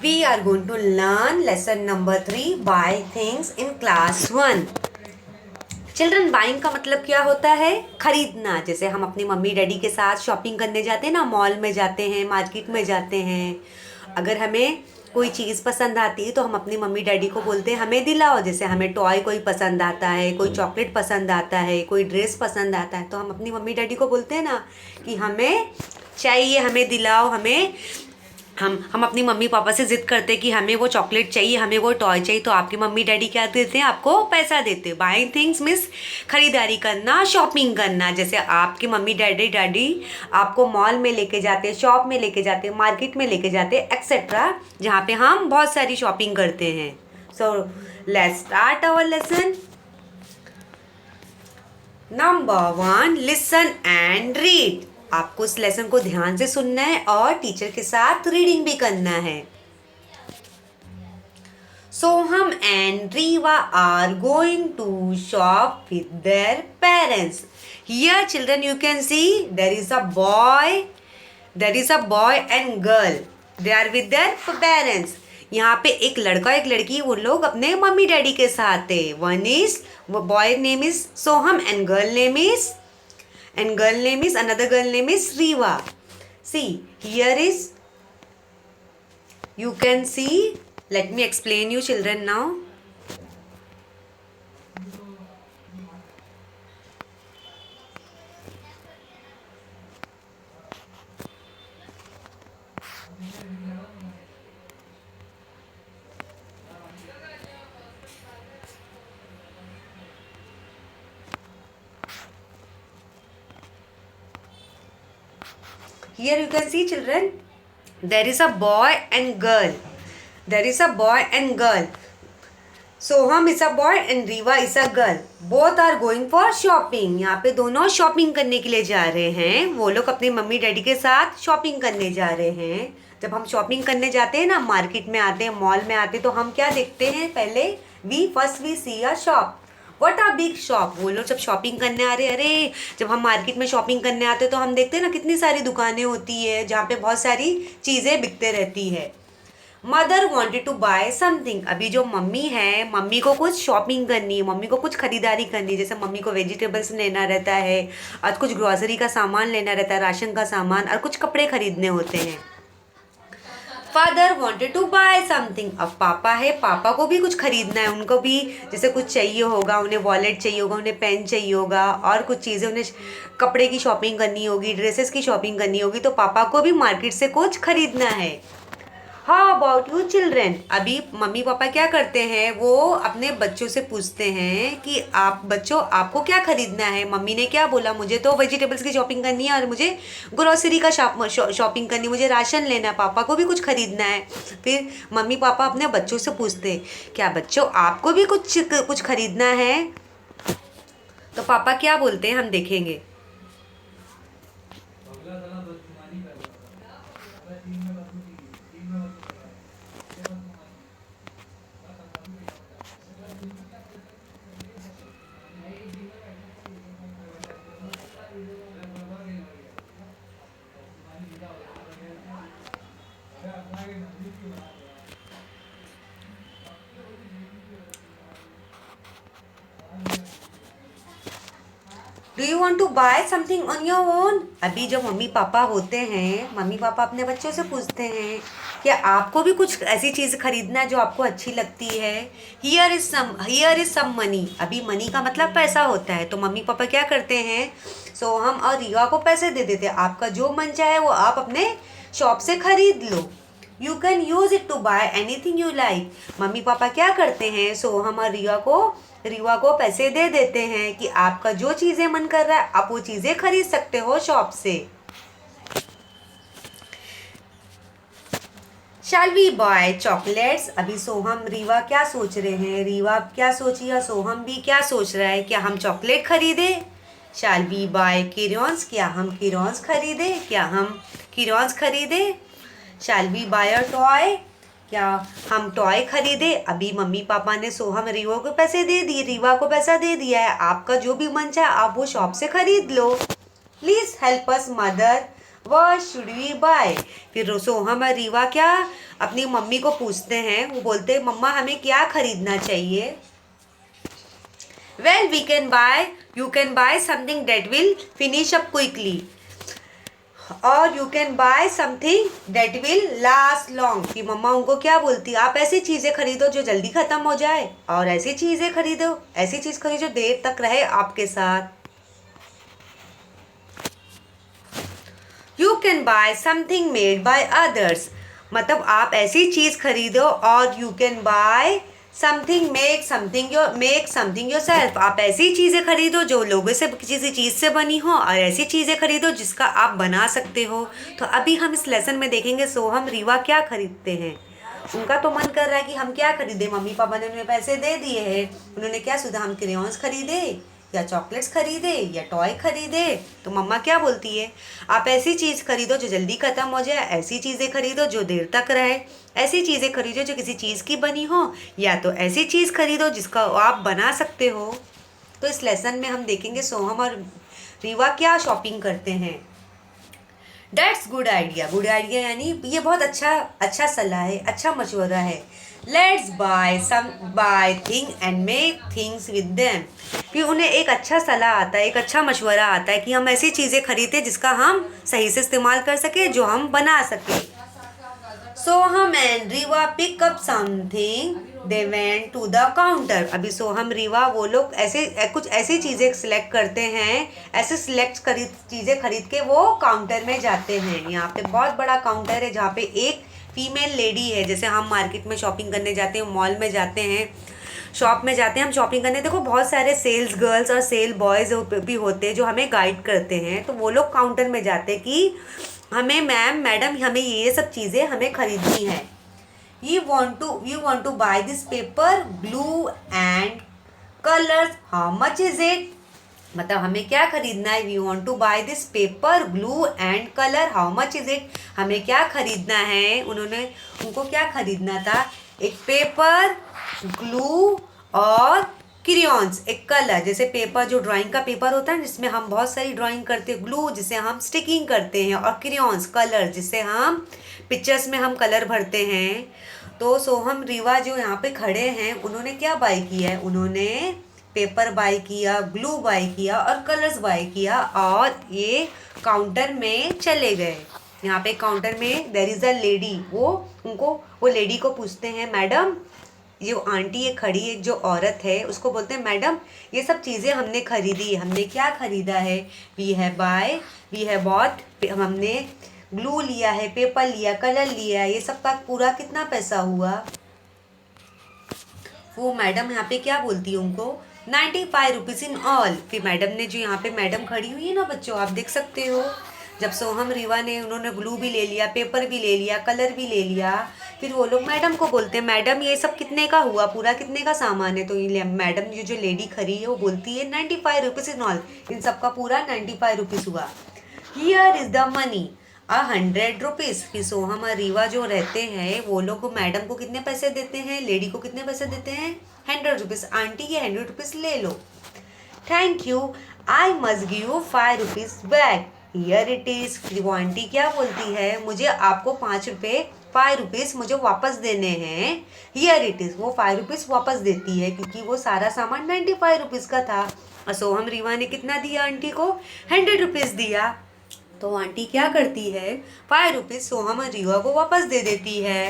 We are going to learn lesson number 3, buy things in class 1. Children, buying का मतलब क्या होता है? खरीदना। जैसे हम अपनी मम्मी डैडी के साथ शॉपिंग करने जाते हैं ना, मॉल में जाते हैं, मार्केट में जाते हैं। अगर हमें कोई चीज़ पसंद आती है तो हम अपनी मम्मी डैडी को बोलते हैं हमें दिलाओ। जैसे हमें टॉय कोई पसंद आता है, कोई चॉकलेट पसंद आता है, कोई ड्रेस पसंद आता है, तो हम अपनी मम्मी डैडी को बोलते हैं ना कि हमें चाहिए, हमें दिलाओ। हम अपनी मम्मी पापा से ज़िद करते कि हमें वो चॉकलेट चाहिए, हमें वो टॉय चाहिए, तो आपकी मम्मी डैडी क्या देते हैं? आपको पैसा देते हैं। बाइंग थिंग्स मीन्स खरीदारी करना, शॉपिंग करना। जैसे आपकी मम्मी डैडी आपको मॉल में लेके जाते, शॉप में लेके जाते, मार्केट में लेके जाते, एक्सेट्रा, जहाँ पे हम बहुत सारी शॉपिंग करते हैं। So let's start our lesson. Number 1, listen and read. आपको इस लेसन को ध्यान से सुनना है और टीचर के साथ रीडिंग भी करना है। Soham and Reeva are going to shop with their parents. Here children you can see there is a boy and girl, they are with their parents. यहाँ पे एक लड़का एक लड़की, वो लोग अपने मम्मी डैडी के साथ है। One is boy name is Soham and girl name is another girl name is Riva. See, here is, you can see, let me explain you children now. Here you can see children, there is a boy and girl. Soham is a boy and Riva is a girl. Both are going for shopping. यहाँ पे दोनों shopping करने के लिए जा रहे हैं। वो लोग अपनी मम्मी डैडी के साथ शॉपिंग करने जा रहे हैं। जब हम शॉपिंग करने जाते हैं ना, मार्केट में आते हैं, मॉल में आते हैं, तो हम क्या देखते हैं? पहले we see a shop. What a big shop. वो लोग जब शॉपिंग करने आ रहे, अरे जब हम मार्केट में शॉपिंग करने आते हैं तो हम देखते हैं ना कितनी सारी दुकानें होती है जहाँ पे बहुत सारी चीज़ें बिकते रहती है। Mother wanted to buy something. अभी जो मम्मी है, मम्मी को कुछ शॉपिंग करनी है, मम्मी को कुछ खरीदारी करनी है। जैसे मम्मी को वेजिटेबल्स लेना रहता है, और कुछ ग्रॉसरी का सामान लेना रहता है, राशन का सामान, और कुछ कपड़े खरीदने होते हैं। Father wanted to buy something. अब पापा है, पापा को भी कुछ खरीदना है, उनको भी जैसे कुछ चाहिए होगा, उन्हें वॉलेट चाहिए होगा, उन्हें पेन चाहिए होगा, और कुछ चीज़ें, उन्हें कपड़े की शॉपिंग करनी होगी, ड्रेसेस की शॉपिंग करनी होगी, तो पापा को भी मार्केट से कुछ खरीदना है। How about you children. अभी मम्मी पापा क्या करते हैं? वो अपने बच्चों से पूछते हैं कि आप बच्चों, आपको क्या खरीदना है? मम्मी ने क्या बोला? मुझे तो वेजिटेबल्स की शॉपिंग करनी है और मुझे ग्रोसरी का शॉपिंग करनी है, मुझे राशन लेना है, पापा को भी कुछ खरीदना है। फिर मम्मी पापा अपने बच्चों से पूछते हैं, क्या बच्चों आपको भी कुछ खरीदना है? तो पापा क्या बोलते हैं हम देखेंगे। Do you want to buy something on your own. अभी जो मम्मी पापा होते हैं, मम्मी पापा अपने बच्चों से पूछते हैं क्या आपको भी कुछ ऐसी चीज़ खरीदना है जो आपको अच्छी लगती है। Here is some money. अभी मनी का मतलब पैसा होता है, तो मम्मी पापा क्या करते हैं? सोहम और रिवा को पैसे दे देते हैं। आपका जो मन चाहे वो आप अपने शॉप से खरीद लो। You can use it to buy anything you like. Mummy papa क्या करते हैं? सोहम और रिवा को पैसे दे देते हैं कि आपका जो चीज़ें मन कर रहा है आप वो चीज़ें खरीद सकते हो शॉप से। Shall we buy chocolates. अभी सोहम रिवा क्या सोच रहे हैं? रिवा क्या सोची और सोहम भी क्या सोच रहा है? क्या हम चॉकलेट खरीदे? Shall we buy crayons. क्या हम किरॉन्स खरीदे? Shall we buy a toy. क्या हम टॉय खरीदे? अभी मम्मी पापा ने सोहम रिवा को पैसे दे दिए, रिवा को पैसा दे दिया है। आपका जो भी मन चाहे आप वो शॉप से खरीद लो। Please help us mother. What should we buy. फिर सोहम और रीवा क्या अपनी मम्मी को पूछते हैं, वो बोलते हैं मम्मा हमें क्या खरीदना चाहिए। Well we can buy, you can buy something that will finish up quickly, और you can buy something that will last long. कि मम्मा उनको क्या बोलती, आप ऐसी चीज़ें खरीदो जो जल्दी ख़त्म हो जाए, और ऐसी चीज़ें खरीदो, ऐसी चीज़ खरीदो जो देर तक रहे आपके साथ। You can buy something made by others, मतलब आप ऐसी चीज़ खरीदो, और you can buy something make something yourself, आप ऐसी चीज़ें खरीदो जो लोगों से किसी चीज़ से बनी हो, और ऐसी चीज़ें खरीदो जिसका आप बना सकते हो। तो अभी हम इस लेसन में देखेंगे सोहम रीवा क्या खरीदते हैं। उनका तो मन कर रहा है कि हम क्या खरीदे, मम्मी पापा ने उन्हें पैसे दे दिए हैं, उन्होंने क्या सोचा, हम क्रेयॉन्स खरीदे या चॉकलेट्स खरीदे या टॉय खरीदे। तो मम्मा क्या बोलती है, आप ऐसी चीज़ खरीदो जो जल्दी ख़त्म हो जाए, ऐसी चीज़ें खरीदो जो देर तक रहे, ऐसी चीज़ें खरीदो जो किसी चीज़ की बनी हो, या तो ऐसी चीज़ खरीदो जिसका आप बना सकते हो। तो इस लेसन में हम देखेंगे सोहम और रीवा क्या शॉपिंग करते हैं। That's good idea, good idea यानी ये बहुत अच्छा सलाह है, अच्छा मशवरा है। Let's buy thing and make things with them. फिर उन्हें एक अच्छा सलाह आता है, एक अच्छा मशवरा आता है कि हम ऐसी चीज़ें खरीदें जिसका हम सही से इस्तेमाल कर सके, जो हम बना सके। Soham and Reeva pick up something, they went to the counter. अभी सोहम रीवा वो लोग कुछ ऐसी चीज़ें सिलेक्ट करते हैं, ऐसे चीज़ें खरीद के वो काउंटर में जाते हैं। यहाँ पे बहुत बड़ा काउंटर है जहाँ पे एक फीमेल लेडी है। जैसे हम मार्केट में शॉपिंग करने जाते हैं, मॉल में जाते हैं, शॉप में जाते हैं हम शॉपिंग करने, देखो बहुत सारे सेल्स गर्ल्स और सेल बॉयज़ भी होते हैं जो हमें गाइड करते हैं। तो वो लोग काउंटर में जाते हैं कि हमें मैडम हमें ये सब चीज़ें हमें खरीदनी है। You want to buy this paper glue and colours, how much is it. मतलब हमें क्या खरीदना है, we want to buy this paper glue and colour, how much is it. हमें क्या खरीदना है, उनको क्या खरीदना था, एक पेपर, ग्लू और क्रियॉन्स, एक कलर। जैसे पेपर जो ड्राइंग का पेपर होता है जिसमें हम बहुत सारी ड्राइंग करते हैं, ग्लू जिसे हम स्टिकिंग करते हैं, और क्रियॉन्स कलर जिसे हम पिक्चर्स में हम कलर भरते हैं। तो सोहम रीवा जो यहाँ पे खड़े हैं उन्होंने क्या बाय किया है, उन्होंने पेपर बाय किया, ग्लू बाय किया और कलर्स बाय किया, और ये काउंटर में चले गए। यहाँ पे काउंटर में देयर इज़ अ लेडी, वो लेडी को पूछते हैं, मैडम जो आंटी ये खड़ी है, जो औरत है उसको बोलते हैं, मैडम ये सब चीज़ें हमने खरीदी, हमने क्या खरीदा है, वी हैव बॉट, हमने ग्लू लिया है, पेपर लिया, कलर लिया है, ये सब का पूरा कितना पैसा हुआ। वो मैडम यहाँ पे क्या बोलती है उनको, 95 रुपीज़ इन ऑल। फिर मैडम ने, जो यहाँ पे मैडम खड़ी हुई है ना बच्चों, आप देख सकते हो, जब सोहम रीवा ने, उन्होंने ग्लू भी ले लिया, पेपर भी ले लिया, कलर भी ले लिया, फिर वो लोग मैडम को बोलते हैं, मैडम ये सब कितने का हुआ, पूरा कितने का सामान है। तो ये मैडम जो लेडी खड़ी है वो बोलती है 95 रुपीज़ इन ऑल, इन सब का पूरा 95 रुपीज़ हुआ। Here is the money, 100 rupees. फिर सोहम और रीवा जो रहते हैं वो लोग मैडम को कितने पैसे देते हैं, लेडी को कितने पैसे देते हैं, 100 रुपीज़। आंटी ये 100 रुपीज़ ले लो, thank you, I must give you 5 rupees back, here it is. फिर वो आंटी क्या बोलती है, मुझे आपको 5 रुपीज़ मुझे वापस देने हैं, हियर इट इज़। वो 5 रुपीज़ वापस देती है क्योंकि वो सारा सामान 95 रुपीज़ का था। और सोहम रीवा ने कितना दिया आंटी को, 100 रुपीज़ दिया। तो आंटी क्या करती है, 5 रुपीज़ सोहम और रीवा को वापस दे देती है।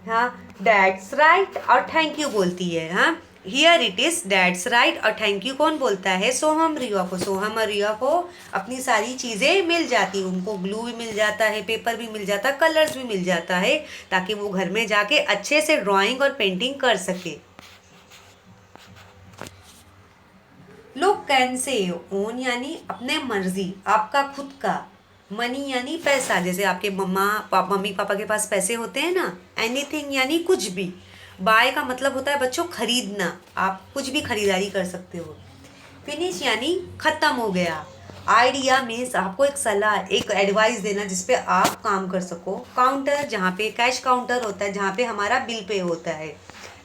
हाँ, दैट्स राइट, और थैंक यू बोलती है। हाँ, here it is, that's right, और थैंक यू कौन बोलता है, सोहम रीवा को। सोहम और रीवा को अपनी सारी चीज़ें मिल जाती, उनको ग्लू भी मिल जाता है, पेपर भी मिल जाता है, कलर्स भी मिल जाता है, ताकि वो घर में जाके अच्छे से ड्राइंग और पेंटिंग कर सके। लोग कैन से ओन यानी अपने मर्जी, आपका खुद का, मनी यानी पैसा, जैसे आपके मम्मी पापा के पास पैसे होते हैं ना, एनीथिंग यानी कुछ भी। बाय का मतलब होता है बच्चों खरीदना, आप कुछ भी खरीदारी कर सकते हो। फिनिश यानी ख़त्म हो गया। आइडिया मीन्स आपको एक सलाह, एक एडवाइस देना जिसपे आप काम कर सको। काउंटर जहाँ पे कैश काउंटर होता है, जहाँ पे हमारा बिल पे होता है।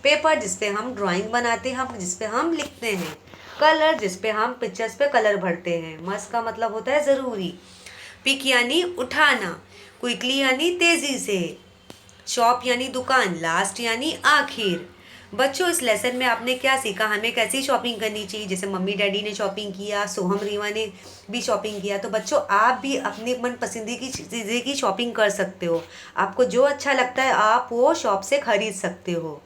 पेपर जिसपे हम ड्राइंग बनाते हैं, हम जिसपे हम लिखते हैं। कलर जिसपे हम पिक्चर्स पे कलर भरते हैं। मस्ट का मतलब होता है ज़रूरी। पिक यानी उठाना, क्विकली यानी तेजी से, शॉप यानी दुकान, लास्ट यानी आखिर। बच्चों, इस लेसन में आपने क्या सीखा, हमें कैसी शॉपिंग करनी चाहिए। जैसे मम्मी डैडी ने शॉपिंग किया, सोहम रीवा ने भी शॉपिंग किया, तो बच्चों आप भी अपनी मन पसंदी की चीज़ें की शॉपिंग कर सकते हो। आपको जो अच्छा लगता है आप वो शॉप से खरीद सकते हो।